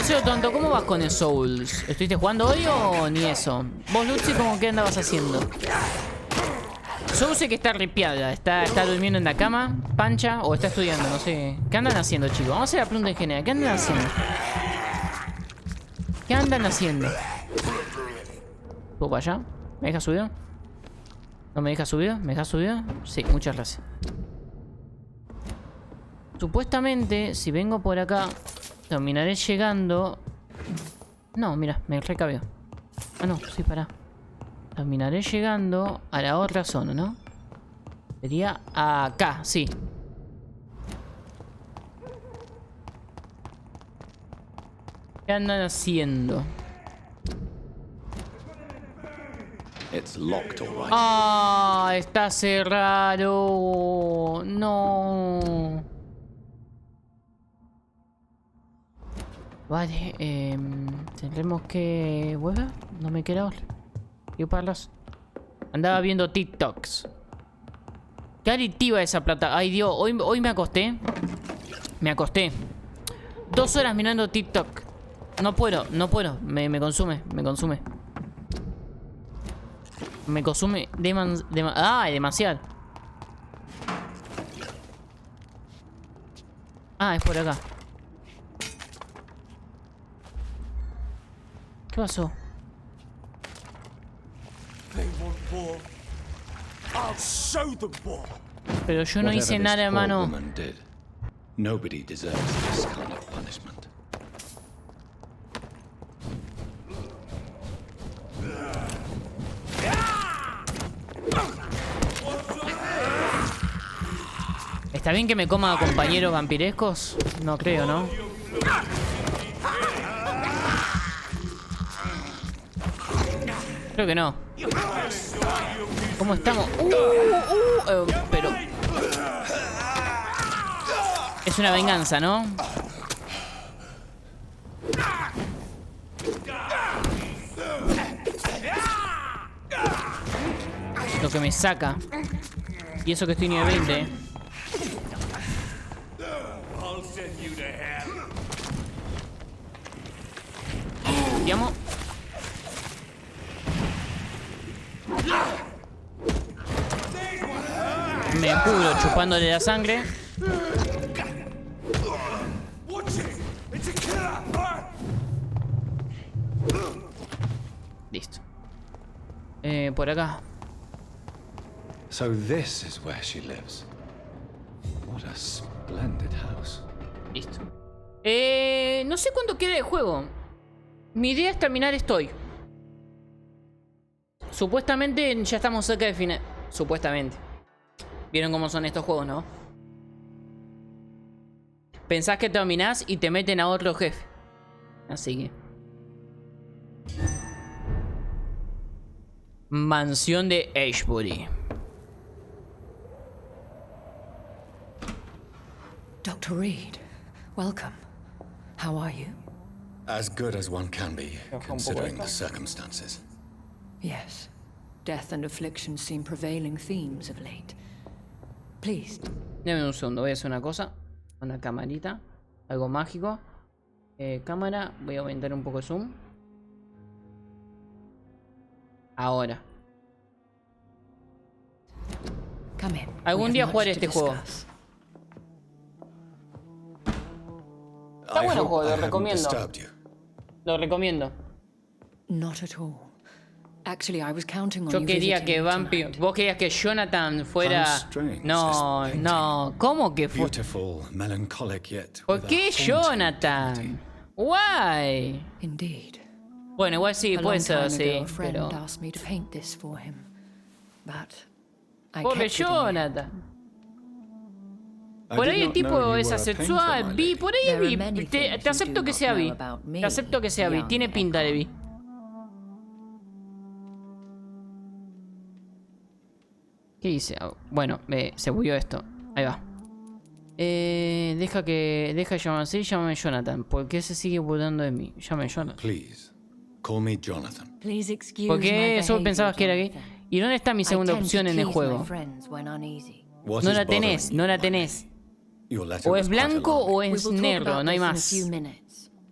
Por cierto, tonto, ¿cómo vas con el Souls? ¿Estuviste jugando hoy o ni eso? Vos, Lucy, ¿cómo qué andabas haciendo? Souls sé que está ripiada, está durmiendo en la cama, pancha, o está estudiando, no sé. ¿Qué andan haciendo, chicos? Vamos a hacer la pregunta en general. ¿Qué andan haciendo? ¿Qué andan haciendo? ¿Puedo para allá? ¿Me deja subir? ¿No me deja subir? ¿Me deja subir? Sí, muchas gracias. Supuestamente, si vengo por acá, terminaré llegando... No, mira, me recabió. Ah, no, sí, pará. Terminaré llegando a la otra zona, ¿no? Sería acá, sí. ¿Qué andan haciendo? Ah, está cerrado. No. Vale, tendremos que... ¿Vuelve? No me queda otra. ¿Qué parlas? Andaba viendo TikToks. Qué adictiva esa plata. Ay, Dios, hoy me acosté. Me acosté 2 horas mirando TikTok. No puedo. Me consume. Me consume demasiado. Ah, es por acá. ¿Qué pasó? Pero yo no hice nada, hermano. ¿Está bien que me coma a compañeros vampirescos? No creo, ¿no? Creo que no. ¿Cómo estamos? Pero... Es una venganza, ¿no? Lo que me saca. Y eso que estoy nivel 20. Llamo. Me cubro chupándole la sangre. Listo. Por acá. So this is where she lives. What a splendid house. Listo. No sé cuánto queda de juego. Mi idea es terminar esto hoy. Supuestamente ya estamos cerca de final. Supuestamente. Vieron cómo son estos juegos, ¿no? Pensás que terminás y te meten a otro jefe. Así que... Mansión de Ashbury. Dr. Reed, welcome. How are you? As good as one can be, considering the circumstances. Yes. Death and affliction seem prevailing themes of late. Please. Deme un segundo, voy a hacer una cosa. Una camarita. Algo mágico. Cámara, voy a aumentar un poco el zoom. Ahora. Algún día jugaré este juego. Está bueno el juego, lo recomiendo. Lo recomiendo. Not at all. Actually, I was counting on Yo quería que Vampyr... Vos querías que Jonathan fuera... No. ¿Cómo que fue? ¿Por qué Jonathan? Why? Indeed. Bueno, igual sí, puede ser, sí. Pero... Pobre Jonathan. Por ahí el tipo es asexual, bi, por ahí es bi. Te acepto que sea bi. Te acepto que sea bi. Tiene pinta de bi. ¿Qué hice? Bueno, se bugueó esto. Ahí va. Deja llamar así, llámame Jonathan. ¿Por qué se sigue burlando de mí? Llámame Jonathan. Please, call me Jonathan. ¿Por qué eso pensabas que era gay? ¿Y dónde está mi segunda opción en el juego? No la tenés, no la tenés. O es blanco o es negro, no hay más.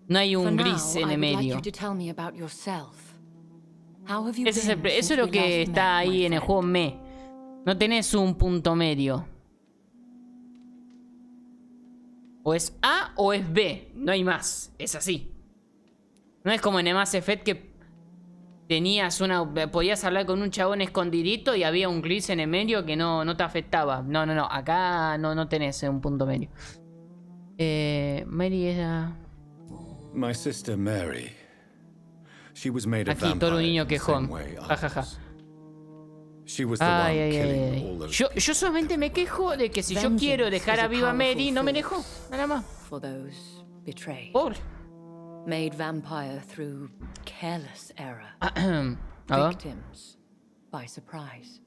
No hay For un now, gris en I el would like medio. you to tell me about yourself. How have you Ese es been eso since es lo we que last está met, my ahí en el friend? juego me. No tenés un punto medio. O es A o es B. No hay más. Es así. No es como en el Mass Effect que tenías una... Podías hablar con un chabón escondidito y había un gris en el medio que no te afectaba. No. Acá no tenés un punto medio. Mary era... My sister Mary. She was made of Aquí, todo un vampire niño in the same quejón. way I Jajaja. was. She was the one killing all those Yo solamente me quejo de que si yo quiero dejar a viva a Mary, no me dejó. Nada más. For those betrayed. Pobre. Made vampire through careless error. A ver. Victims by surprise.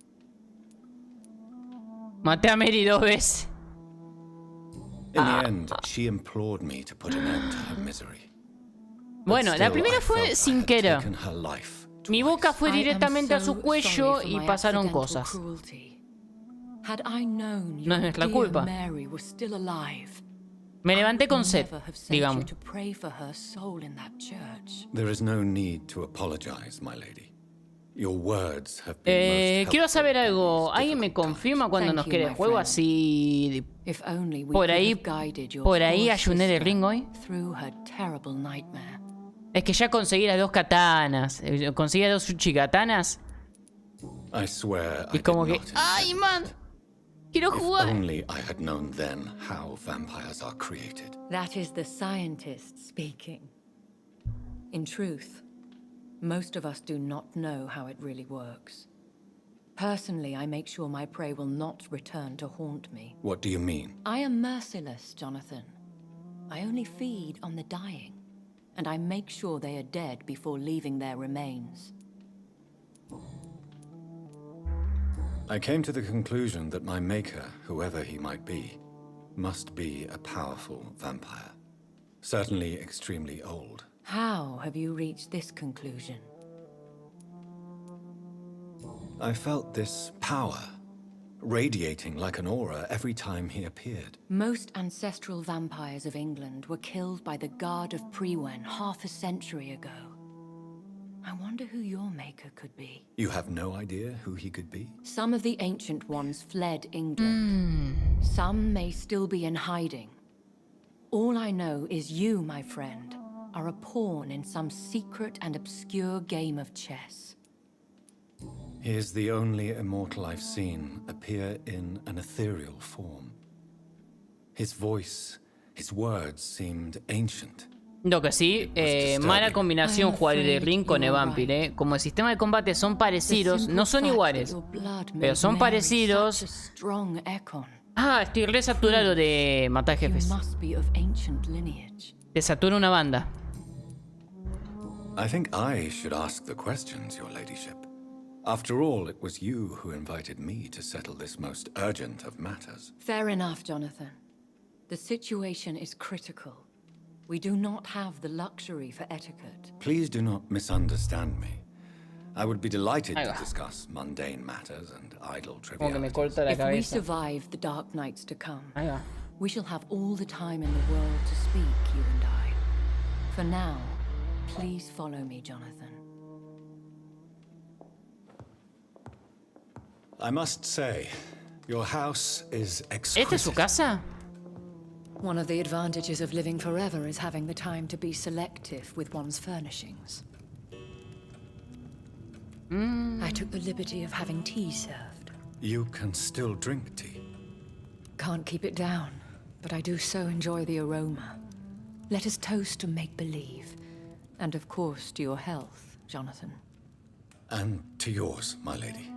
Maté a Mary 2 veces. In the end, she implored me to put an end to her misery. But Bueno, la still, primera I fue felt I sin had querer. taken her life Mi twice. boca fue I am directamente a su so cuello sorry y for my pasaron accidental cosas. cruelty. Had I known No es your nuestra dear culpa. Mary was still alive, Me I levanté would con sed, never have sent digamos. you to pray for her soul in that church. There is no need to apologize, my lady. Your words have been most Quiero helpful saber in algo. these ¿Alguien me difficult confirma cuando Thank nos you, quede el my juego? friend. Así... If only we Por could ahí... have guided your Por ahí poor ayuné de sister ring hoy. through her terrible nightmare. Es que ya conseguí las 2 katanas. Conseguí las 2 uchikatanas. times. I swear I Y como did que... not ¡Ay, intend man! that. Quiero If jugar. only I had known then how vampires are created. That is the scientist speaking. In truth, most of us do not know how it really works. Personally, I make sure my prey will not return to haunt me. What do you mean? I am merciless, Jonathan. I only feed on the dying, and I make sure they are dead before leaving their remains. I came to the conclusion that my maker, whoever he might be, must be a powerful vampire. Certainly extremely old. How have you reached this conclusion? I felt this power radiating like an aura every time he appeared. Most ancestral vampires of England were killed by the Guard of Prewen half a century ago. I wonder who your maker could be. You have no idea who he could be? Some of the ancient ones fled England. Some may still be in hiding. All I know is you, my friend, are a pawn in some secret and obscure game of chess. He is the only immortal I've seen appear in an ethereal form. His voice, his words seemed ancient. Lo que sí, mala combinación jugar el ring con el Vampyr, Como el sistema de combate son parecidos, no son iguales, pero son parecidos. Ah, estoy re saturado de matar jefes. Te satura una banda. I think I should ask the questions, your ladyship. After all, it was you who invited me to settle this most urgent of matters. Fair enough, Jonathan. The situation is critical. We do not have the luxury for etiquette. Please do not misunderstand me. I would be delighted to discuss mundane matters and idle Como que me trivialities. corta la If we cabeza. survive the dark nights to come, Ahí va. we shall have all the time in the world to speak, you and I. For now, please follow me, Jonathan. I must say, your house is ¿Esta es su exquisite. casa? One of the advantages of living forever is having the time to be selective with one's furnishings. I took the liberty of having tea served. You can still drink tea. Can't keep it down, but I do so enjoy the aroma. Let us toast to make-believe. And of course, to your health, Jonathan. And to yours, my lady.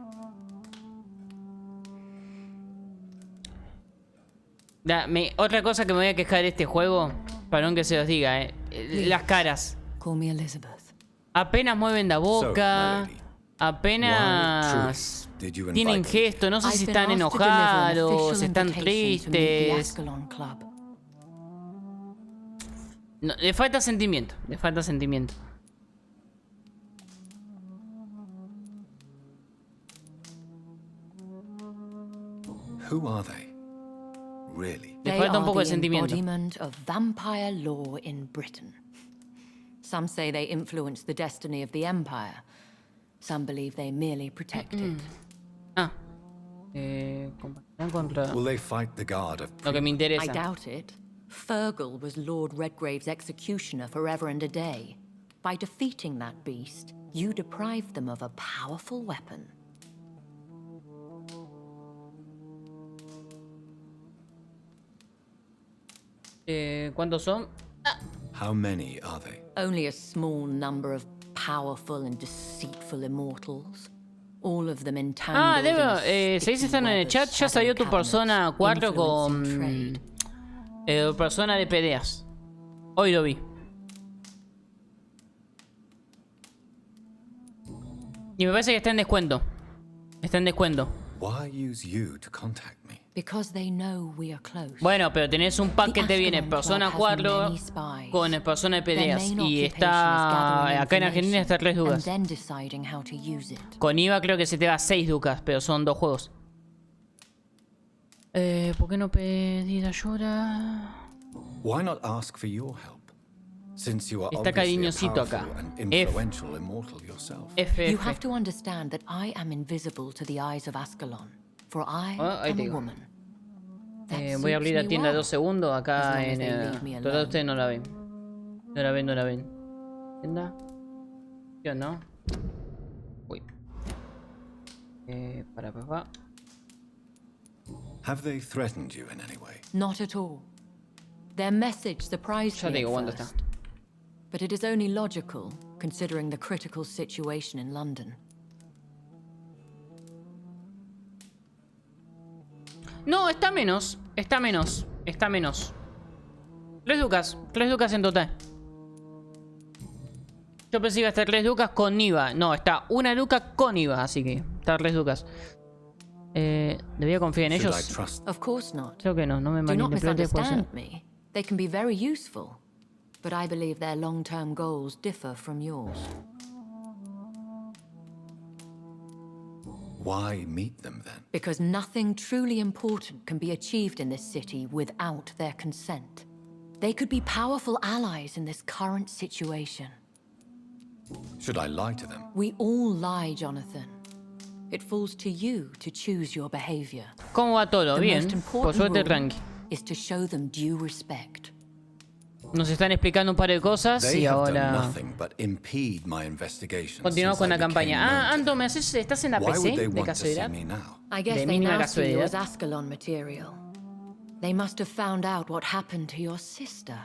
Otra cosa que me voy a quejar de este juego, para que se los diga, las caras. Call me Elizabeth. Apenas mueven la boca, So, my lady, apenas why, truth, did you tienen invite me? gestos, no sé si I've been están asked to deliver an enojados, official están invitation to meet the tristes. Ascalon Club. No, le falta sentimiento, le falta sentimiento. Who are they? Really? Le They falta un are poco de the sentimiento. embodiment of vampire law in Britain. Some say they influence the destiny of the Empire. Some believe they merely protect it. Ah. Combatirán contra... Will they fight the guard of Lo que me I interesa. doubt it. Fergal was Lord Redgrave's executioner forever and a day. By defeating that beast, you deprived them of a powerful weapon. ¿Cuántos son? How many are they? Only a small number of powerful and deceitful immortals. All of them entangled Debo, in a se dice están en el sticky chat, web of ya salió shadow tu persona cabinets, 4 influencing con... trade. persona de peleas. Hoy lo vi. Y me parece que está en descuento. Está en descuento. Why use you to contact me? Because they know we are close. Bueno, pero tenés un pack que te viene persona 4 con el persona de peleas. Y está... Acá en Argentina está 3 ducas. Con IVA creo que se te va 6 ducas, pero son 2 juegos. ¿Por qué no pedir ayuda? Why not ask for your help? Since you are Está obviously a cariñosito acá. powerful and influential immortal yourself. You have to understand that I am invisible to the eyes of Ascalon, for I ahí am te a digo. woman. That Voy a abrir la suits me tienda well. 2 segundos. As Acá long as en... they leave me todos alone. ustedes no la ven. No la ven, no la ven. ¿Tienda? Yo no. Uy. Para. Have they threatened you in any way? Not at all. Their message surprised Ya te me digo at cuándo está. first. But it is only logical, considering the critical situation in London. No, está menos. Está menos. 3 ducas. 3 ducas en total. Yo pensé que iba a estar 3 ducas con IVA. No, está 1 duca con IVA. Así que está 3 ducas. ¿Debía confiar en Should I ellos? trust? Of course not. Creo que no. No me Do not malinterpretes. Puede ser. misunderstand me. They can be very useful, but I believe their long-term goals differ from yours. Why meet them then? Because nothing truly important can be achieved in this city without their consent. They could be powerful allies in this current situation. Should I lie to them? We all lie, Jonathan. It falls to you to choose your behavior. ¿Cómo va todo? The Bien. most Por important suerte, rule tranqui. is to show them due respect. Nos están explicando un par de cosas They y have done ahora nothing but impede my investigation. continuamos since con I la became campaña. known to Anto, them. ¿me haces? ¿Estás en la Why would they PC de want to see casualidad? me now? I guess De they mínima now see you casualidad. as Ascalon material. They must have found out what happened to your sister.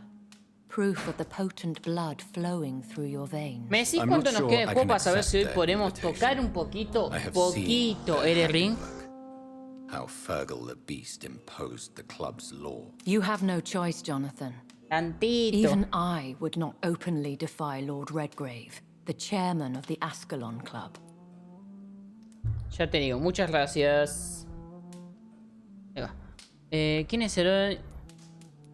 Proof of the potent blood flowing through your veins. ¿Me decís I'm cuánto not nos sure queda I de can copas? A ver si hoy accept podemos their tocar invitation. un poquito, I have seen their el ring. handiwork. How Fergal the Beast imposed the club's law. You have no choice, Jonathan. Tantito. Even I would not openly defy Lord Redgrave, the chairman of the Ascalon Club. Ya te digo, muchas gracias. Ahí va. ¿Quién es el...?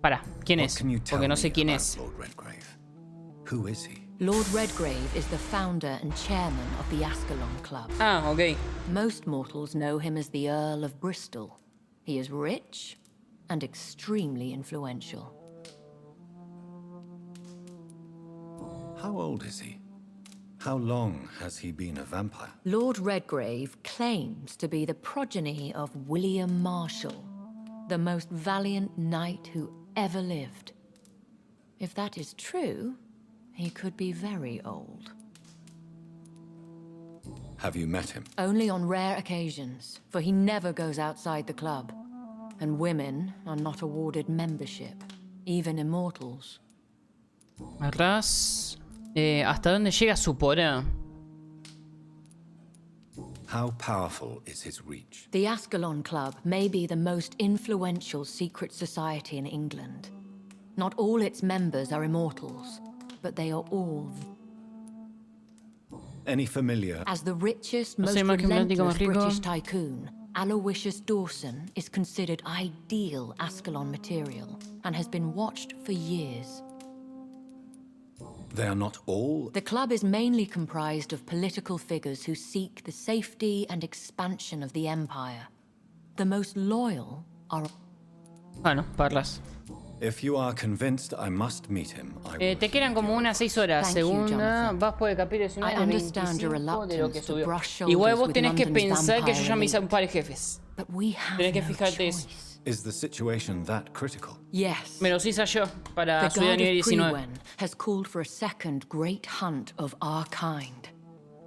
Para, ¿quién What es? can you tell Porque no me sé quién about es. Lord Redgrave? Who is he? Lord Redgrave is the founder and chairman of the Ascalon Club. Ah, ok. Most mortals know him as the Earl of Bristol. He is rich and extremely influential. How old is he? How long has he been a vampire? Lord Redgrave claims to be the progeny of William Marshall, the most valiant knight who ever lived. If that is true, he could be very old. Have you met him? Only on rare occasions, for he never goes outside the club. And women are not awarded membership, even immortals. Arras. ¿Hasta dónde llega su poder? How powerful is his reach? The Ascalon Club may be the most influential secret society in England. Not all its members are immortals, but they are all... Any familiar? As the richest, No most sé, más que relentless más rico. British tycoon, Aloysius Dawson is considered ideal Ascalon material and has been watched for years. They are not all. The club is mainly comprised of political figures who seek the safety and expansion of the Empire. The most loyal are... Bueno, parlas. If you are convinced I must meet him, I will. Te quedan como unas 6 horas. Thank you, Segunda, Jonathan. vas por el capítulo 19 I de understand your 25 de lo que reluctance to subió. brush shoulders Igual vos with tenés que London's pensar que yo ya me hice vampire un par de jefes. But we have Tenés que no fijarte eso. choice. Is the situation that critical? Yes. Me los hice yo para The subir a god nivel of 19. Prewen has called for a second great hunt of our kind.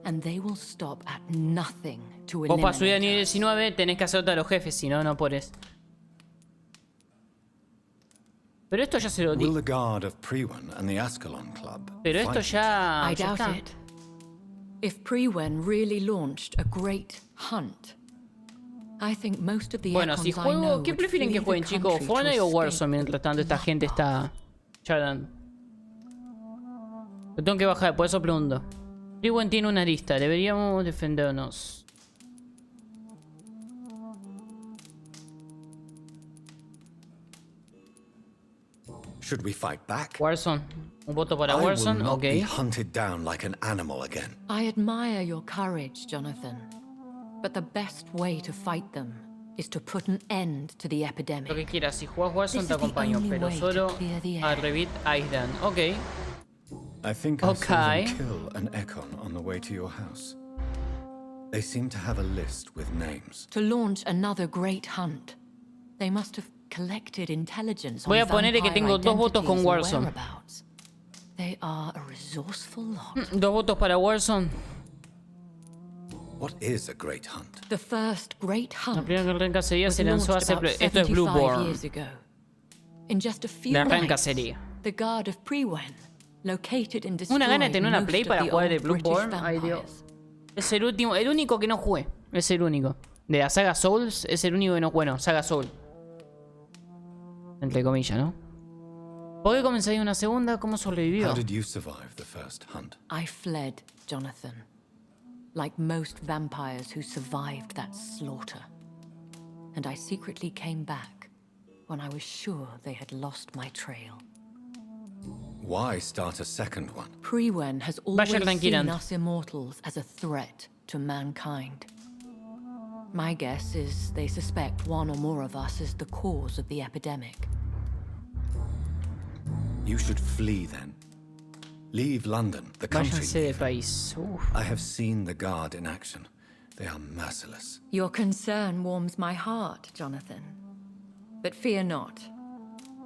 And they will stop at nothing to Vos para subir a eliminate nivel us. 19 tenés que hacer todos los jefes, si no, no podés. Pero esto ya se lo Will di. the guard of Prewen and the Ascalon Club Pero esto fight ya, I ya doubt está. it. If Prewen really launched a great hunt, I think most of the Bueno, si Econs I know juego... ¿Qué would prefieren que flee jueguen, the chicos? country to ¿Fortnite o escape Warzone mientras tanto esta gente está charlando? Lo tengo que bajar, por eso pregunto. Prewen tiene una lista, deberíamos defendernos. Should we fight back? Warzone. Un voto para I will Warzone, not be ok. hunted down like an animal again. I admire your courage, Jonathan. But the best way to fight them is to put an end to the Lo epidemic. que quieras, si juegas Warzone This te is the acompaño, only pero way to solo clear the air. a Revit Island. Ok. I think I saw Okay. them kill an Econ on the way to your house. They seem to have a list with names. To launch another great hunt, they must have collected intelligence Voy a on ponerle que vampire tengo 2 votos con identities and Warzone. whereabouts. They are a resourceful lot. 2 votos para Warzone. What is a great hunt? The first great La hunt primera carrera en cacería was se lanzó launched hace... about Esto es 75 Blueborn. years ago. In just a few La gran nights, cacería. the guard of Prewen located and Una gana de destroyed tener una most Play of para the jugar de old British Blueborn. Ay, vampires. Dios. Es el último, el único que no jugué. Es el único. De la saga Souls es el único que no... Bueno, saga Soul. Entre comillas, ¿no? ¿Por qué comenzaría una segunda? ¿Cómo sobrevivió? How did you survive the first hunt? I fled, Jonathan. Like most vampires who survived that slaughter. And I secretly came back when I was sure they had lost my trail. Why start a second one? Prewen has Vaya always seen tranquilando. us immortals as a threat to mankind. My guess is they suspect one or more of us is the cause of the epidemic. You should flee then. Leave London, the country. Váyanse del país. Uf. I have seen the guard in action. They are merciless. Your concern warms my heart, Jonathan. But fear not.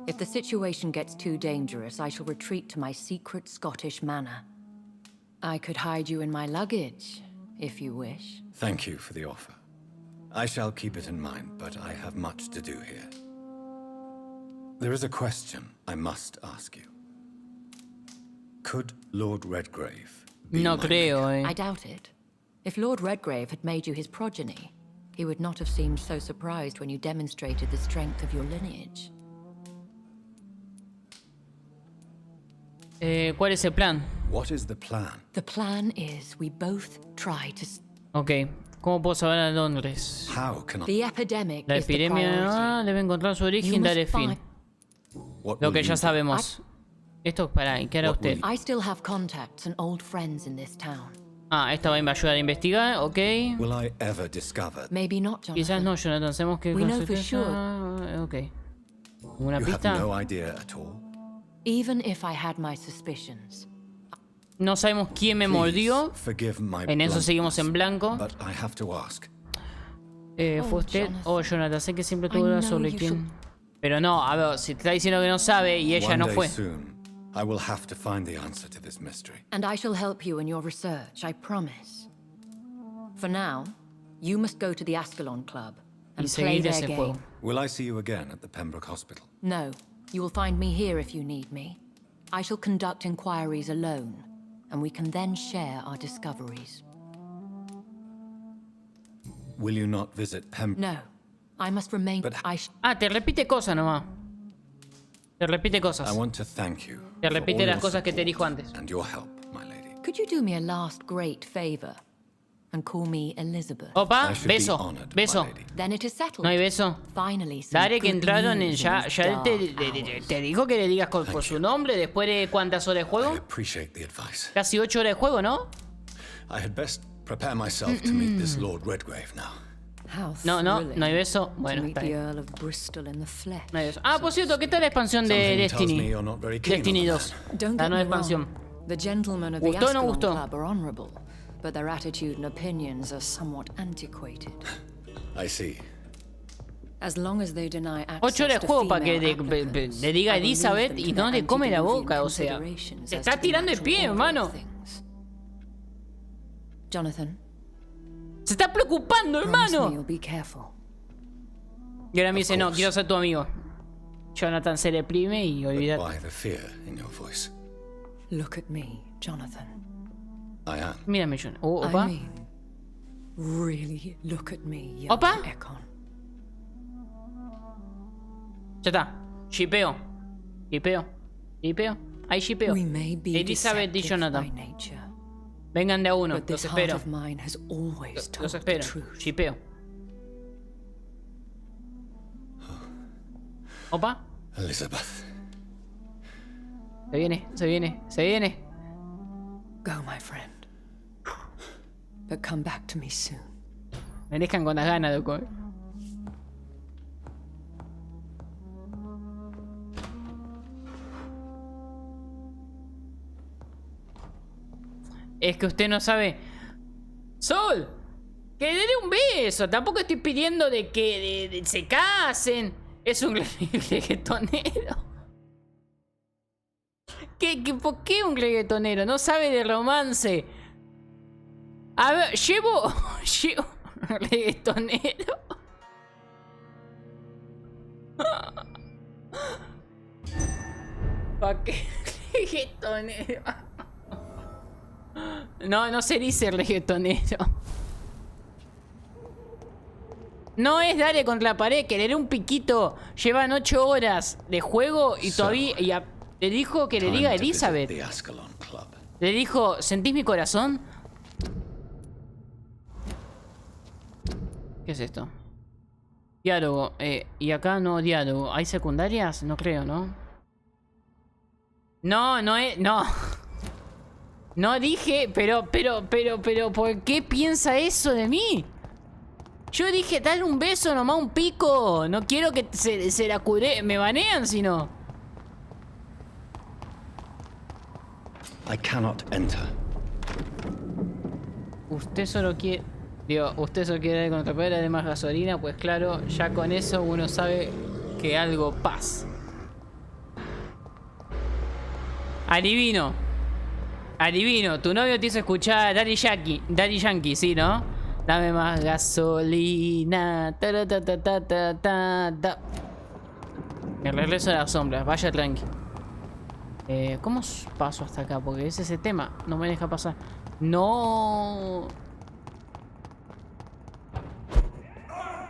If the situation gets too dangerous, I shall retreat to my secret Scottish manor. I could hide you in my luggage, if you wish. Thank you for the offer. I shall keep it in mind, but I have much to do here. There is a question I must ask you. Could Lord Redgrave be No my creo, maker? eh. I doubt it. If Lord Redgrave had made you his progeny, he would not have seemed so surprised when you demonstrated the strength of your lineage. ¿Cuál es el plan? What is the plan? The plan is we both try to... Ok. ¿Cómo puedo saber a Londres? How can I? The epidemic La is the epidemia priority. debe encontrar su You origen y must darle fin. find... What Lo will que you ya do? sabemos. Esto, para, ¿qué hará What will usted? I still have contacts and old friends in this town. Ah, esta va a ayudar a investigar, ok. Will I ever discover? Maybe not, Quizás Jonathan. no, Jonathan, sabemos que... We know for Ok. ¿Una You have pista? no idea at all. Even if I had my suspicions, No sabemos quién me mordió. Please forgive my En eso seguimos en bluntness, blanco. But I have to ask. ¿Fue usted? Jonathan. Oh, Jonathan, sé que siempre I tuvo dudas know sobre you quién... Pero no, a ver, si te está diciendo que no sabe y ella One no day fue. soon, I will have to find the answer to this mystery. and I shall help you in your research, I promise. For now, you must go to the Ascalon Club Y and play seguir their ese game. juego. Will I see you again at the Pembroke Hospital? No, you will find me here if you need me. I shall conduct inquiries alone, and we can then share our discoveries. Will you not visit Pembroke? No, I must remain... But- Ah, te repite cosas nomás. Te repite cosas. I want to thank you Te for repite all las your cosas que te support dijo antes. and your help, my lady. Could you do me a last great favor and call me Elizabeth? Opa, I should be beso, honored, beso. my lady. Then it is settled. No hay beso. Finally, some Dale que good entraron en... news in Ya these él dark hours. te dijo que le digas por su nombre después de cuántas horas de I juego. appreciate the advice. Casi 8 horas de juego, ¿no? I had best prepare myself to meet this Lord Redgrave now. How No, no, thrilling no hay beso. to Bueno, meet está the bien. Earl of Bristol in the flesh. No hay beso. Ah, por cierto, ¿qué tal la expansión de Something tells me Destiny? you're not very keen on Destiny the 2. Don't La get nueva me expansión. wrong. The gentlemen of the ¿Gustó o no Ascalon gustó? Club are honorable, but their attitude and opinions are somewhat antiquated. I see. As long as they deny 8 horas access de to juego para que female le applicants, diga a I will leave Elizabeth them y to no their le come la antediluvian boca, o sea. considerations Se as está to the tirando de natural pie, order of hermano. things. Jonathan, Se está preocupando, promise me hermano. you'll be careful. Y ahora me dice, no, course. quiero ser tu amigo. Jonathan se reprime y But olvídate. why the fear in your voice? Look at me, Jonathan. I am. Mírame, John. Oh, I opa. mean, really look at me, young Opa. Ekon. Ya está. Shipeo. Shipeo. Shipeo. Ahí shipeo. We may be Elizabeth y deceptive by Jonathan. nature, Vengan de a uno. but Los this heart espero. of mine has always told Los the espero. truth. Shipeo. Opa. Elizabeth. Se viene, se viene, se viene. Go, my friend. But come back to me soon. Me dejan con las ganas, loco. Es que usted no sabe. Sol, que le dé un beso. Tampoco estoy pidiendo de que se casen. Es un reggaetonero. ¿Por qué un reggaetonero? No sabe de romance. A ver, llevo un reggaetonero. ¿Para qué reggaetonero? No, no se dice reggaetonero. No es darle contra la pared, que le dé un piquito. Llevan 8 horas de juego y todavía... le dijo que le diga a Time to visit Elizabeth. the Ascalon Club. Le dijo, ¿sentís mi corazón? ¿Qué es esto? Diálogo. Y acá no diálogo. ¿Hay secundarias? No creo, ¿no? No, no es... No. No dije... Pero, ¿por qué piensa eso de mí? Yo dije, dale un beso, nomás un pico. No quiero que se la cure... Me banean si no. I cannot enter. Usted solo quiere... Digo, usted solo quiere dar contra pared, además gasolina. Pues claro, ya con eso uno sabe que algo pasa. Adivino. Adivino, tu novio te hizo escuchar Daddy Yankee, ¿sí, no? Dame más gasolina. Ta, ta, ta, ta, ta, ta, ta. Me regreso a las sombras, vaya tranqui. ¿Cómo paso hasta acá? Porque es ese tema, no me deja pasar. No.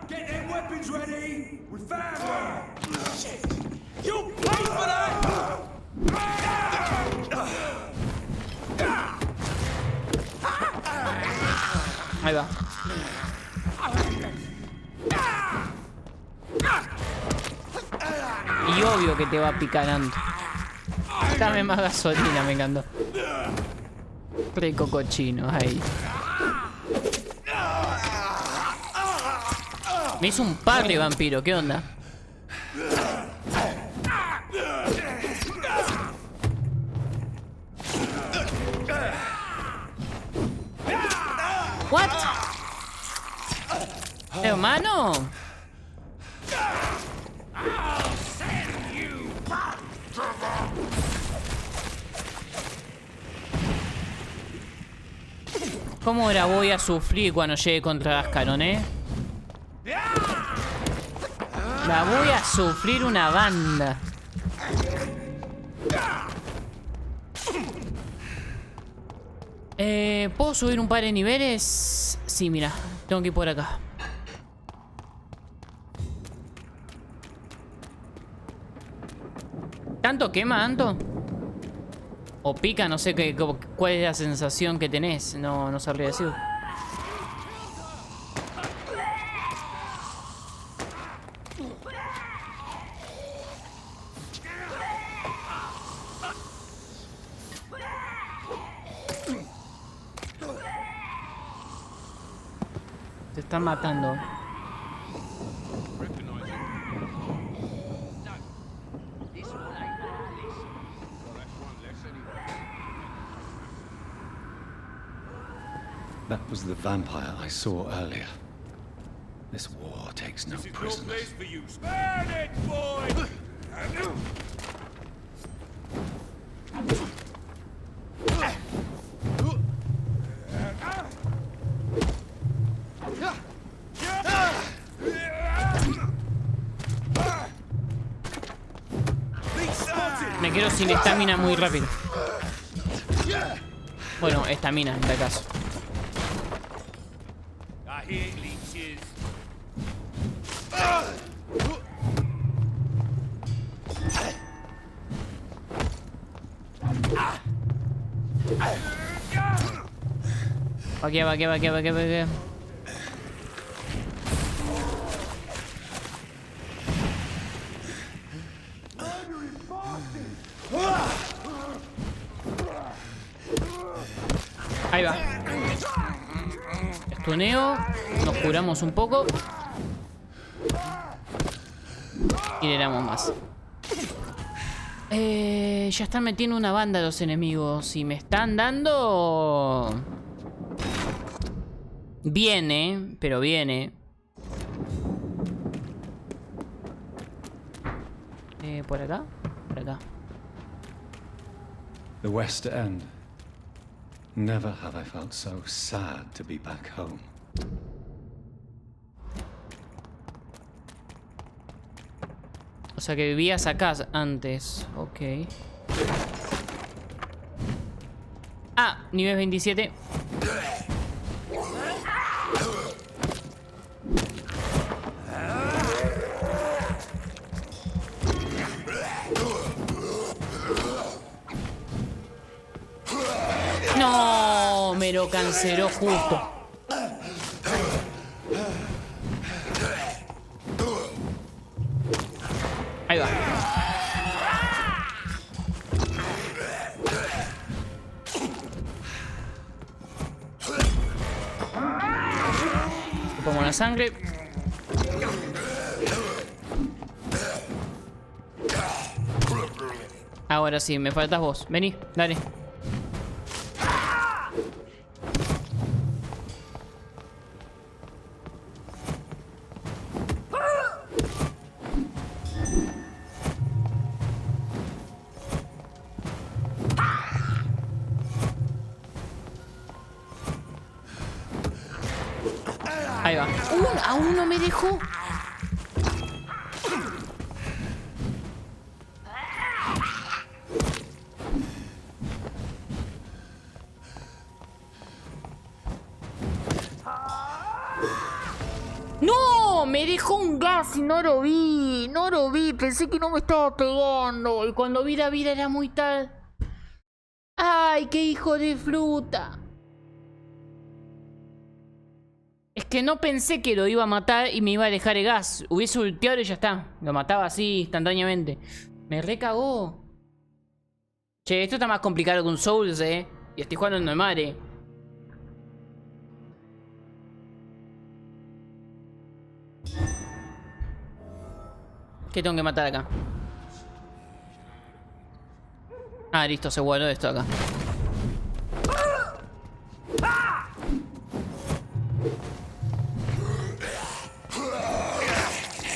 Get them weapons ready! We found one! Shit! You pay for that! Ahí va. Y obvio que te va picarando. Dame más gasolina, me encantó. Rico cochino, ahí. Me hizo un par de vampiro, ¿qué onda? What? Hermano. ¿Cómo la voy a sufrir cuando llegue contra Ascalon, La voy a sufrir una banda. ¿Puedo subir un par de niveles? Sí, mira, tengo que ir por acá. ¿Tanto quema, Anto? O pica, no sé cuál es la sensación que tenés. No sabría decir. Te están matando. That was the vampire I saw earlier. This war takes no This is no prisoners. place for you. Burn it, boy! Me quedo sin estamina muy rápido. Bueno, estamina, en este caso. I hate leeches. Va aquí, va aquí, va aquí, va aquí, va aquí. Ahí va. Estuneo. Nos curamos un poco. Y le damos más. Ya están metiendo una banda los enemigos. Y me están dando... Viene, pero viene. ¿Por acá? Por acá. The West End. Never have I felt so sad to be back home. O sea que vivías acá antes. Ok. Ah, nivel 27. No, me lo canceló justo. Ahí va. Pongo la sangre. Ahora sí, me faltas vos. Vení, dale. Ahí va. Aún no me dejó. ¡No! Me dejó un gas y no lo vi. No lo vi. Pensé que no me estaba pegando. Y cuando vi la vida era muy tal. ¡Ay, qué hijo de fruta! Es que no pensé que lo iba a matar y me iba a dejar el gas. Hubiese ulteado y ya está. Lo mataba así instantáneamente. Me recagó. Che, esto está más complicado que un Souls, Y estoy jugando en normal, ¿Qué tengo que matar acá? Ah, listo, se guardó esto acá.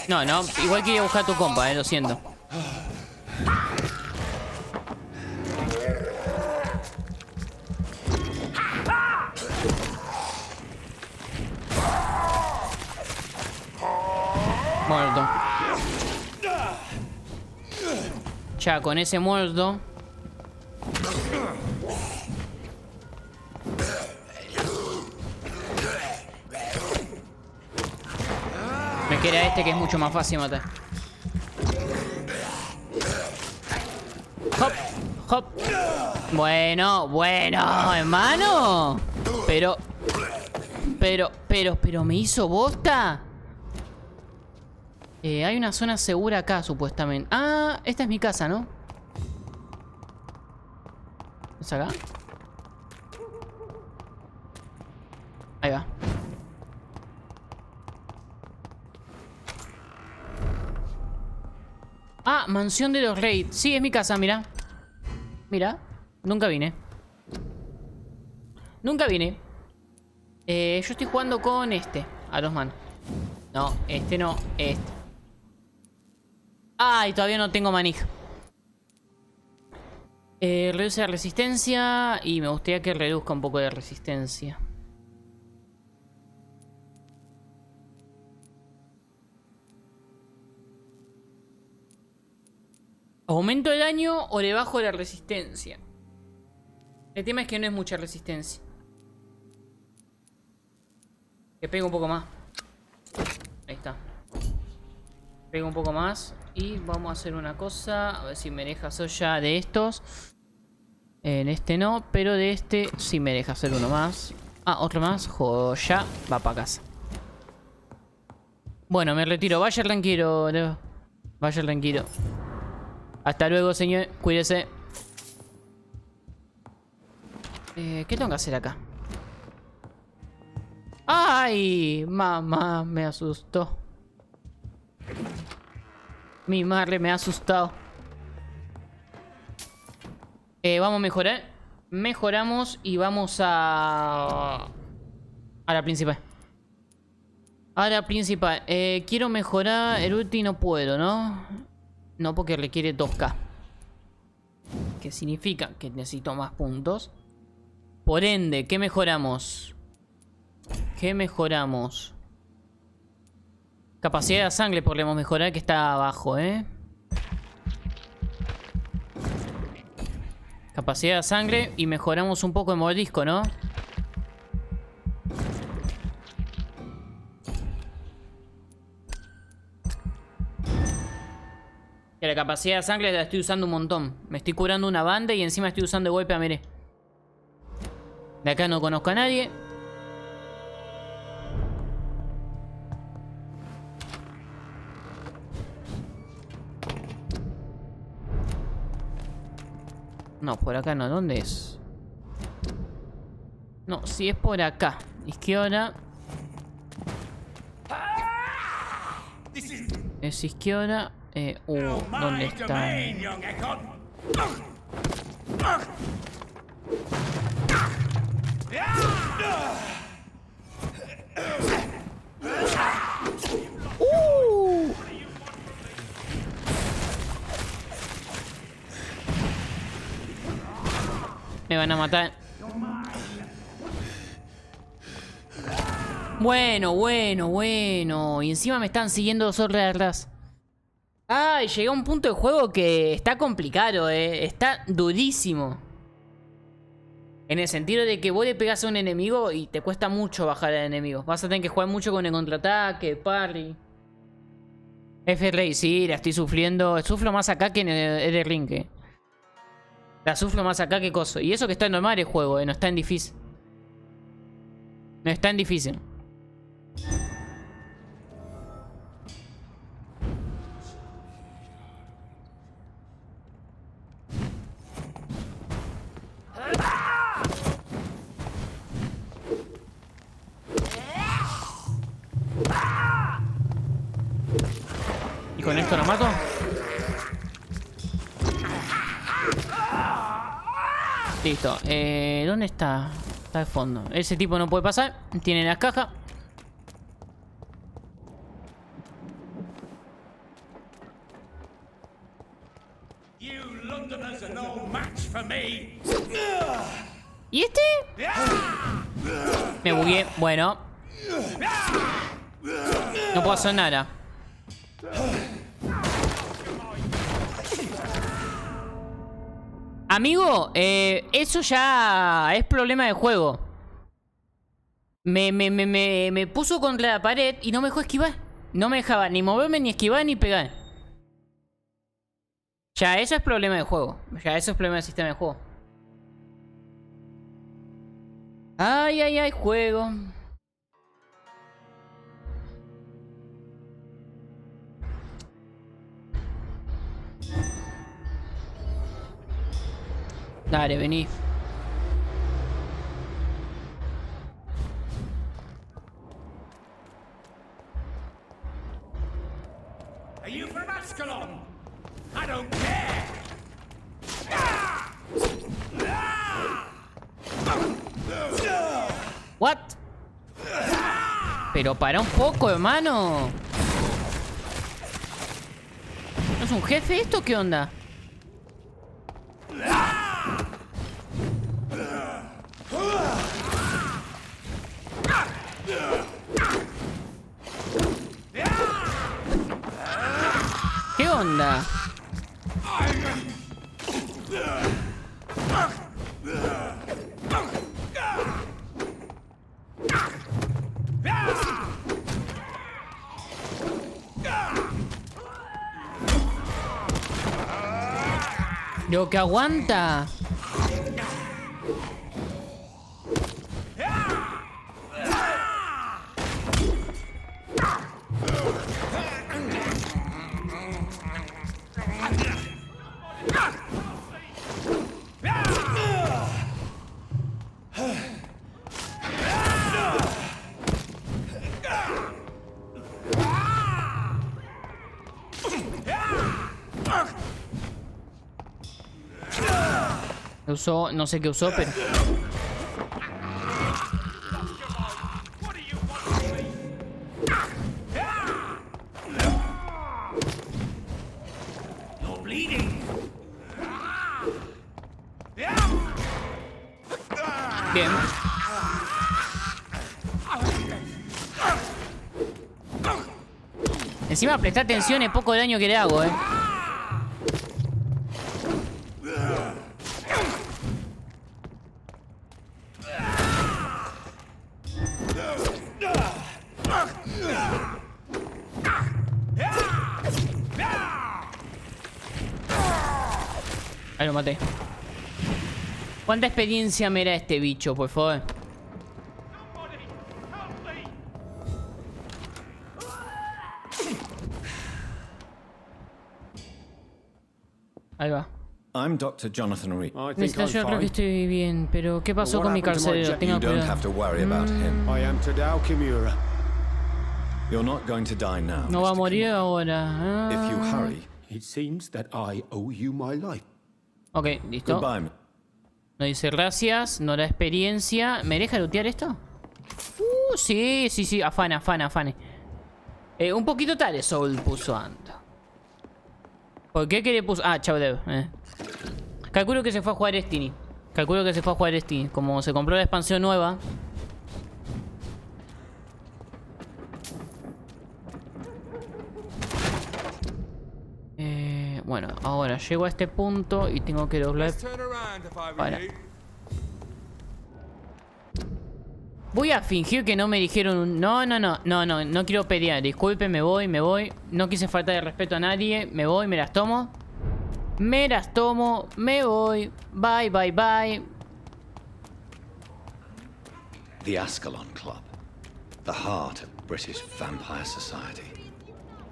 No, no, igual quería buscar a tu compa, lo siento. Muerto. Ya, con ese muerto. Me queda este que es mucho más fácil matar. Hop, hop. Bueno, bueno, hermano. Pero me hizo bosta. Hay una zona segura acá, supuestamente. Ah, esta es mi casa, ¿no? ¿Es acá? Ahí va. Ah, mansión de los reyes. Sí, es mi casa, mira. Mira, nunca vine. Nunca vine. Yo estoy jugando con este. A 2 manos. No, este no. Este. Ay, todavía no tengo manija. Reduce la resistencia. Y me gustaría que reduzca un poco de resistencia. ¿Aumento el daño o le bajo la resistencia? El tema es que no es mucha resistencia. Que pegue un poco más. Ahí está. Pega un poco más. Y vamos a hacer una cosa. A ver si me deja hacer ya de estos. En este no, pero de este sí me deja hacer uno más. Ah, otro más. Joya. Va para casa. Bueno, me retiro. Vaya tranquilo, Leo. Vaya tranquilo. Hasta luego, señor. Cuídese. ¿Qué tengo que hacer acá? ¡Ay! Mamá, me asustó. Mi madre me ha asustado. Vamos a mejorar. Mejoramos y vamos a la principal. A la principal. Quiero mejorar el ulti y no puedo, ¿no? No, porque requiere 2K. Que significa que necesito más puntos. Por ende, ¿qué mejoramos? ¿Qué mejoramos? Capacidad de sangre podemos mejorar, que está abajo, ¿eh? Capacidad de sangre y mejoramos un poco de mordisco, ¿no? Que la capacidad de sangre la estoy usando un montón. Me estoy curando una banda y encima estoy usando de golpe a Meré. De acá no conozco a nadie. No, por acá no. ¿Dónde es? No, si es por acá. Izquierda. Es izquierda. ¿Dónde está? Me van a matar. Bueno. Y encima me están siguiendo solo de atrás. Ay, llegué a un punto de juego que está complicado, está durísimo. En el sentido de que vos le pegás a un enemigo y te cuesta mucho bajar al enemigo. Vas a tener que jugar mucho con el contraataque, parry. F-Ray, sí, la estoy sufriendo. Sufro más acá que en el ring. La sufro más acá que coso. Y eso que está en normal el juego, no está en difícil. No está en difícil. ¿Y con esto lo mato? Listo. ¿Dónde está? Está al fondo. Ese tipo no puede pasar. Tiene las cajas. ¿Y este? Me bugué. Bueno. No puedo hacer nada. Amigo, eso ya es problema de juego. Me puso contra la pared y no me dejó esquivar. No me dejaba ni moverme, ni esquivar, ni pegar. Ya eso es problema de juego. Ya eso es problema del sistema de juego. Ay, juego. Dale, vení. Are you from Ascalon? I don't care. What? Pero para un poco, hermano. ¿No es un jefe esto? ¿Qué onda? ¿Qué onda? Lo que aguanta. Usó, no sé qué usó, pero... Bien. Encima prestar atención es poco daño que le hago, Ahí lo maté. ¿Cuánta experiencia me da este bicho, por favor? Ahí va. I'm Dr. Jonathan Reed. Yo creo que estoy bien, pero ¿qué pasó con mi carcelero? Tenga You don't cuidado. have to worry about him. I am Tadao Kimura. You're not going to die now. No va a Mr. morir Kimura. ahora. If you hurry, It seems that I owe you my life. Ok, listo. goodbye. No dice gracias, no da experiencia. ¿Me deja lootear esto? Sí, sí, sí. Afane, afane, afane. Un poquito tarde Soul puso antes. ¿Por qué que le puso? Ah, chau Dev. Calculo que se fue a jugar Destiny. Calculo que se fue a jugar Destiny. Como se compró la expansión nueva. Bueno, ahora llego a este punto y tengo que doblar. Turn around if I were Para. you. Voy a fingir que no me dijeron un... No quiero pelear. Disculpe, me voy. No quise faltar de respeto a nadie. Me voy, me las tomo. Me voy. Bye, bye, bye. The Ascalon Club. The heart of British vampire society.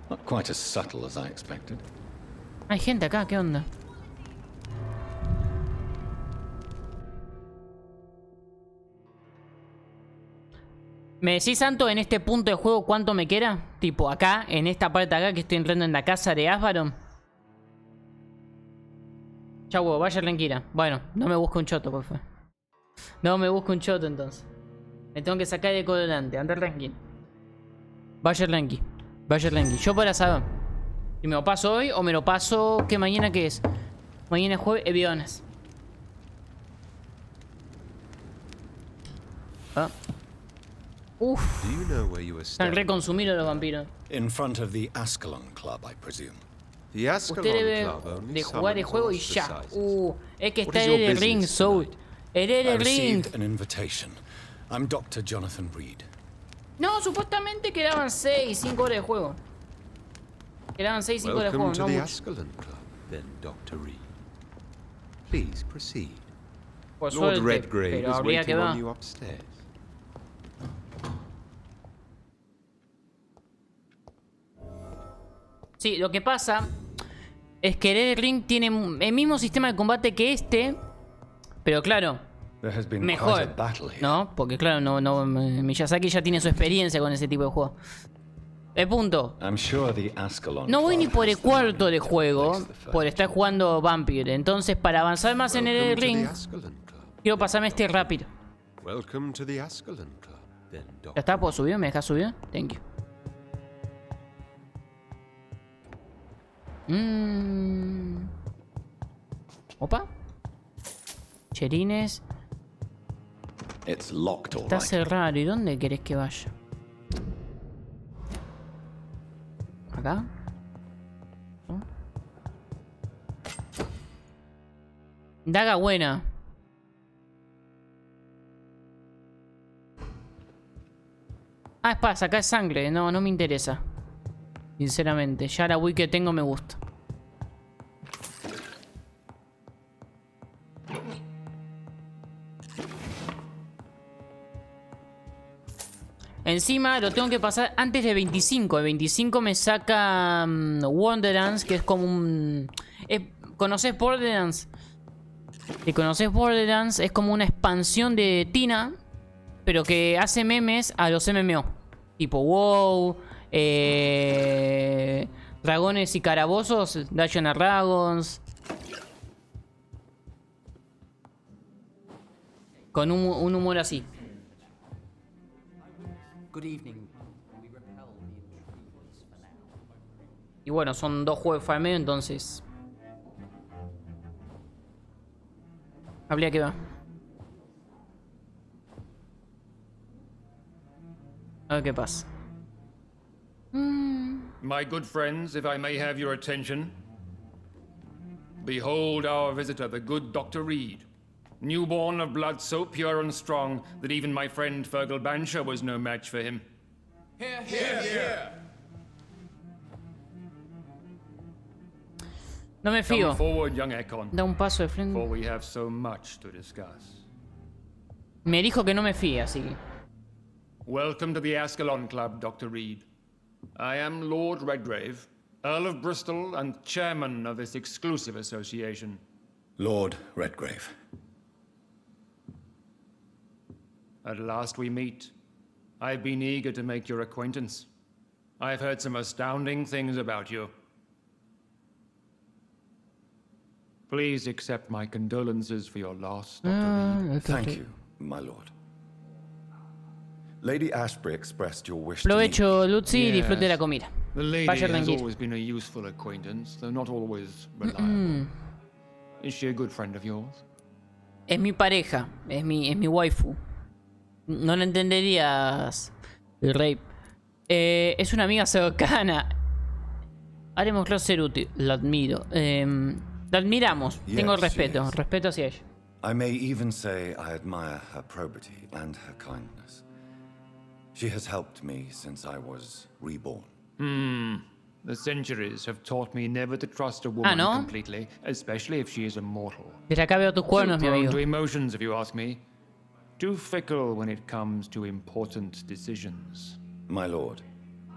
Not quite as subtle as I expected. Hay gente acá, ¿qué onda? ¿Me decís, Santo, en este punto de juego cuánto me queda? Tipo, acá, en esta parte de acá que estoy entrando en la casa de Asbaron. Chau, vaya tranquila. Bueno, no me busque un choto, por favor. No me busque un choto, entonces. Me tengo que sacar el colorante, anda tranquilo. Vaya tranqui. Yo para saber si me lo paso hoy o me lo paso... ¿Qué mañana qué es? Mañana es jueves, viernes. Ah. Uf. Do you know where you were Están standing? reconsumidos los vampiros. In front of the Ascalon Club, I presume. The Ascalon Usted debe Club only de jugar el summons juego y ya. ostracizers. Es que What está is your en el ring, business Soul. tonight? El I ring. received an invitation. I'm Dr. Jonathan Reed. No, supuestamente quedaban 5 horas de juego. Quedaban 5 horas de Welcome juego, to no the mucho. Ascalon Club, then, Dr. Reed. Please proceed. Por Lord suerte, Redgrave pero is habría que waiting ver. on you upstairs. Sí, lo que pasa es que el ring tiene el mismo sistema de combate que este, pero claro, There has been quite a mejor, battle here. ¿no? Porque claro, Miyazaki ya tiene su experiencia con ese tipo de juego. El punto. I'm sure the Ascalon No voy Club ni por el has the cuarto money de to juego replace the first. por estar jugando Vampyr. Entonces, para avanzar más en el Welcome to the ring, Ascalon Club, then, quiero pasarme este rápido. Welcome to the Ascalon Club, been, ¿Ya Doctor. está? ¿Puedo subir? ¿Me dejas subir? Thank you. Opa. Cherines. It's locked, all Está right. cerrado. ¿Y dónde querés que vaya? ¿Acá? ¿No? Daga buena. Ah, es para sacar sangre. No, no me interesa. Sinceramente. Ya la wii que tengo me gusta. Encima lo tengo que pasar antes de 25. El 25 me saca Wonderlands, que es como un... ¿Conoces Borderlands? Si conoces Borderlands, es como una expansión de Tina, pero que hace memes a los MMO. Tipo WoW, Dragones y Calabozos, Dungeons and Dragons. Con un humor así. Y bueno, son 2 juegos de farmeo, entonces... Habría que ver. A ver qué pasa. My good friends, if I may have your attention. Behold our visitor, the good Dr. Reed. Newborn of blood so pure and strong that even my friend Fergal Bansher was no match for him. No me Come fío. forward, young Ekon, Da un paso de for frente. we have so much to discuss. Me dijo que no me fíe, así que... Welcome to the Ascalon Club, Dr. Reed. I am Lord Redgrave, Earl of Bristol and chairman of this exclusive association. Lord Redgrave. At last we meet. I've been eager to make your acquaintance. I've heard some astounding things about you. Please accept my condolences for your loss, Dr. Reed. Thank you, my lord. Lady Ashbury expressed your wish to meet me. Provecho, Lucy, y disfrute de la Yes. comida. The lady Vaya has tranquilo. always been a useful acquaintance, though not always reliable. Is she a good friend of yours? Es mi pareja, es mi waifu. No lo entenderías, el rey. Es una amiga cercana. Haremos ser útil, la admiro. La admiramos, tengo Yes, respeto, yes. respeto hacia ella. I may even say I admire her probity and her kindness. She has helped me since I was reborn. The centuries have taught me never to trust a woman ¿no? completely, especially if she is immortal. Desde acá veo tus Too cuernos, mi prone amigo. to emotions, if you ask me. Too fickle when it comes to important decisions. My lord,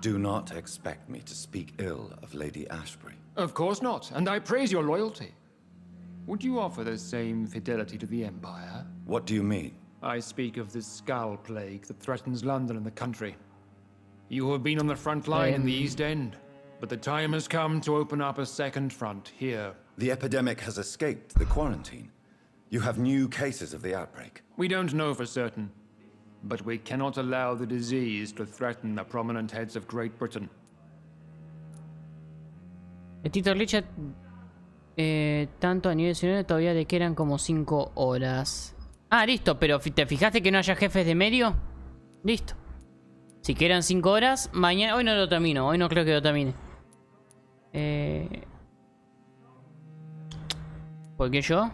do not expect me to speak ill of Lady Ashbury. Of course not, and I praise your loyalty. Would you offer the same fidelity to the Empire? What do you mean? I speak of the Skull Plague that threatens London and the country. You have been on the front line in the East End, but the time has come to open up a second front here. The epidemic has escaped the quarantine. You have new cases of the outbreak. We don't know for certain, but we cannot allow the disease to threaten the prominent heads of Great Britain. El Tito Richard, tanto a nivel 19 todavía le quedan como 5 horas. Ah, listo, pero ¿te fijaste que no haya jefes de medio? Listo. Si quedan 5 horas, mañana... Hoy no lo termino, hoy no creo que lo termine. ¿Por qué yo?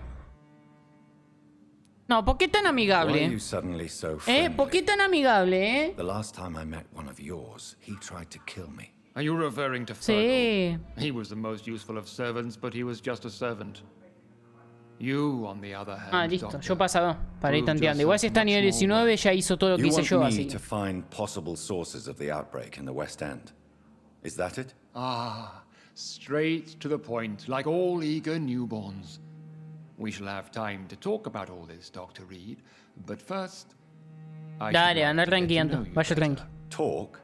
No, ¿por qué tan Why are amigable? you suddenly so friendly? ¿Por qué tan amigable, The last time I met one of yours, he tried to kill me. Are you referring to Fergal? Sí. He was the most useful of servants, but he was just a servant. You, on the other hand, Ah, listo, Doctor, yo pasaba para ir proved tanteando. Igual si está a nivel yourself much more 19 ya hizo todo lo que You hice want yo, me así. to find possible sources of the outbreak in the West End. Is that it? straight to the point, like all eager newborns. We shall have time to talk about all this, Dr. Reed, but first... I should Dale, like anda to get to tranquilo, know you vaya better. tranqui. Talk?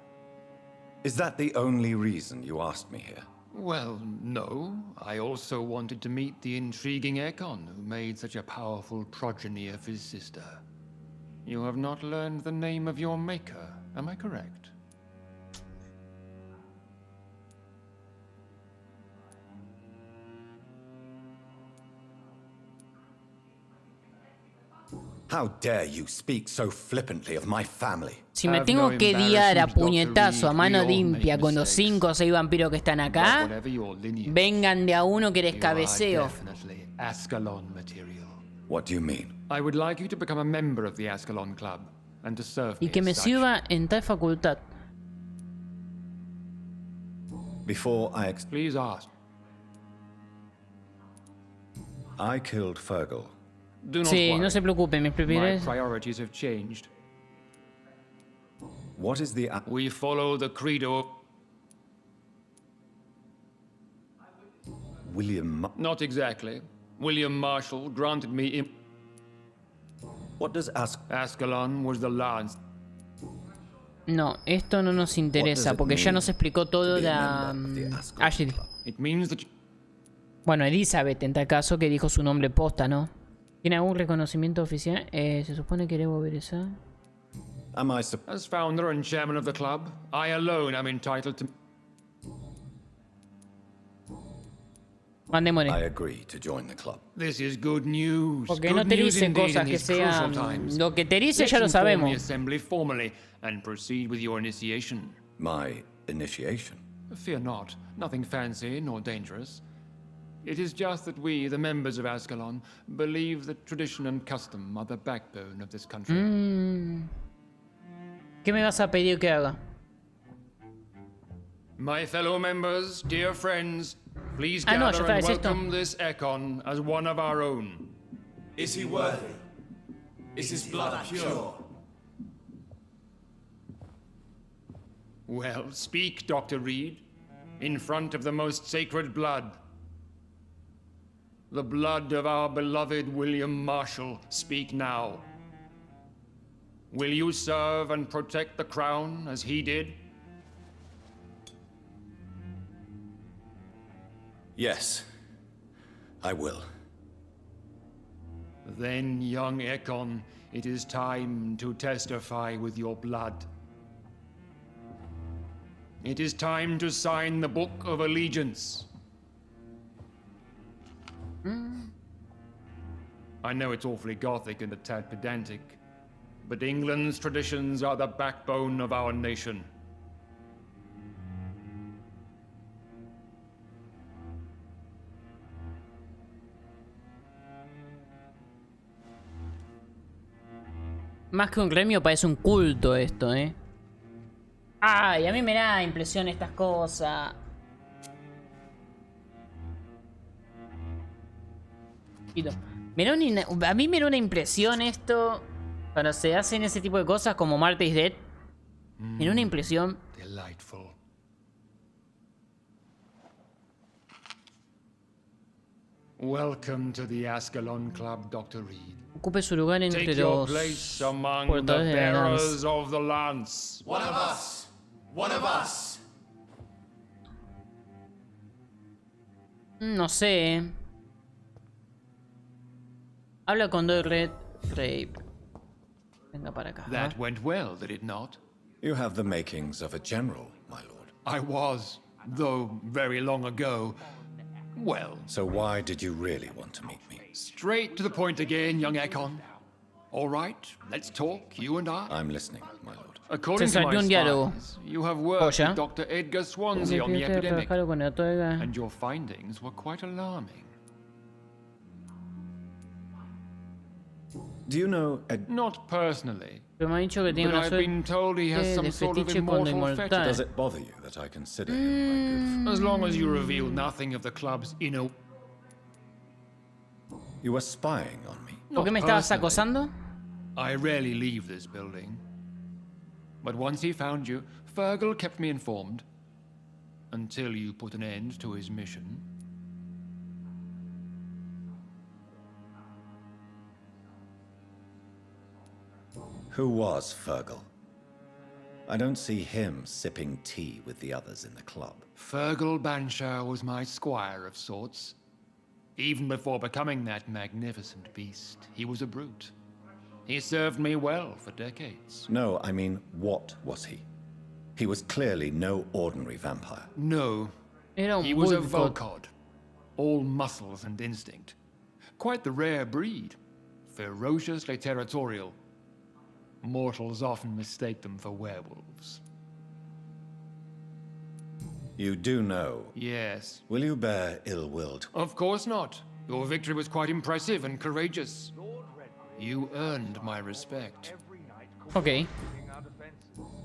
Is that the only reason you asked me here? Well, no. I also wanted to meet the intriguing Ekon, who made such a powerful progeny of his sister. You have not learned the name of your maker, am I correct? How dare you speak so flippantly of my family? Si me Have tengo no que guiar a embarrassment, Dr. puñetazo a Reed. mano We all limpia make con los mistakes. 5 o 6 vampiros que están But acá, whatever your lineage, vengan de a uno que les you are cabeceo. definitely Ascalon material. What do you mean? I would like you to become a member of the Ascalon Club and to serve Y me que me as such. sirva en tal facultad. Before Please ask. I killed Fergal. Do not Sí, worry. no se preocupen, mis My prioridades. priorities have changed. What is the We follow the credo. William? Not exactly. William Marshall granted me. What does Ascalon was the last. No, esto no nos interesa porque ya nos explicó todo la Ashley. It means that Bueno, Elizabeth en tal caso que dijo su nombre posta, ¿no? ¿Tiene algún reconocimiento oficial? Se supone que debo ver esa. am I as founder and chairman of the club, I alone am entitled to. Mandémosle. I agree to join the club. This is good news. Porque Good no te news dice indeed cosas in que these crucial sean... times. Lo que te dice Let's ya lo inform the sabemos. assembly formally and proceed with your initiation. My initiation. Fear not, nothing fancy nor dangerous. It is just that we, the members of Ascalon, believe that tradition and custom are the backbone of this country. ¿Qué me vas a pedir que haga? My fellow members, dear friends, please Ah, no, gather ya está, and es esto. welcome this Ekon as one of our own. Is he worthy? Is his blood pure? Well, speak, Dr. Reed, in front of the most sacred blood. The blood of our beloved William Marshall, speak now. Will you serve and protect the crown as he did? Yes, I will. Then, young Ekon, it is time to testify with your blood. It is time to sign the Book of Allegiance. I know it's awfully gothic and a tad pedantic, but England's traditions are the backbone of our nation. Más que un gremio parece un culto esto, ¿eh? Ay, a mí me da impresión estas cosas. A mí me da una impresión esto cuando se hacen ese tipo de cosas como Marty's Dead. Me da una impresión. Delightful. Welcome to the Ascalon Club, Dr. Reed. Ocupe su lugar entre Take your los place among the portadores de la bearers lanza. of the lance. One of us! One of us! No sé. Habla con Redgrave. Venga para acá. That went well, did it not? You have the makings of a general, my lord. I was, though very long ago. Well, So why did you really want to meet me? straight to the point again, young Ekon. All right, let's talk, you and I. I'm listening, my lord. According Se to salió my un diálogo. spies, you have worked Oye. with Dr. Edgar Swansea on the epidemic, Trabajaron con el otorga. and your findings were quite alarming. Do you know Not personally, Pero me ha dicho que tiene but una I've suerte been told he has de some sort of fetiche con lo immortal fetish. inmortal. Does it bother you that I consider him my good As long as you reveal nothing of the club's inner... friend? You were spying on me. ¿Por qué me estabas acosando? I rarely leave this building. But once he found you, Fergal kept me informed. Until you put an end to his mission. Who was Fergal? I don't see him sipping tea with the others in the club. Fergal Banshire was my squire of sorts. Even before becoming that magnificent beast, he was a brute. He served me well for decades. No, I mean, what was he? He was clearly no ordinary vampire. No, Era he un was a Vulcod. Volcod. All muscles and instinct. Quite the rare breed. Ferociously territorial. Mortals often mistake them for werewolves. You do know. Yes. Will you bear ill-willed? Of course not. Your victory was quite impressive and courageous. You earned my respect. Ok.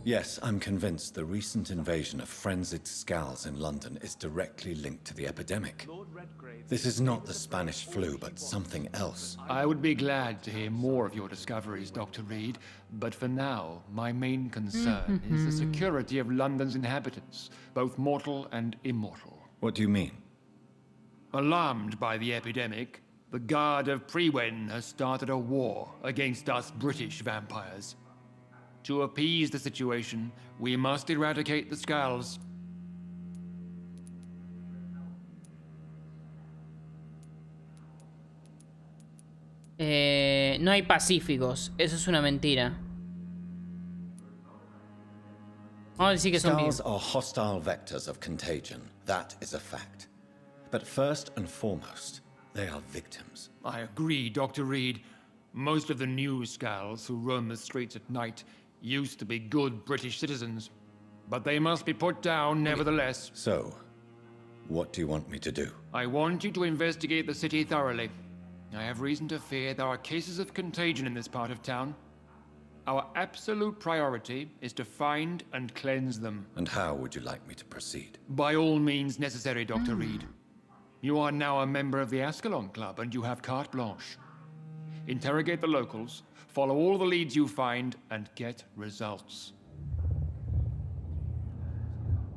Yes, I'm convinced the recent invasion of frenzied Scowls in London is directly linked to the epidemic. This is not the Spanish flu, but something else. I would be glad to hear more of your discoveries, Dr. Reed, but for now, my main concern is the security of London's inhabitants, both mortal and immortal. What do you mean? Alarmed by the epidemic, the Guard of Prewen has started a war against us British vampires. To appease the situation, we must eradicate the Scowls. No hay pacíficos. Eso es una mentira. Vamos a decir que son Scowls vivos. are hostile vectors of contagion. That is a fact. But first and foremost, they are victims. I agree, Dr. Reed. Most of the new Scowls who roam the streets at night used to be good British citizens. But they must be put down nevertheless. So, what do you want me to do? I want you to investigate the city thoroughly. I have reason to fear there are cases of contagion in this part of town. Our absolute priority is to find and cleanse them. And how would you like me to proceed? By all means necessary, Dr. Reed. You are now a member of the Ascalon Club and you have carte blanche. Interrogate the locals, follow all the leads you find, and get results.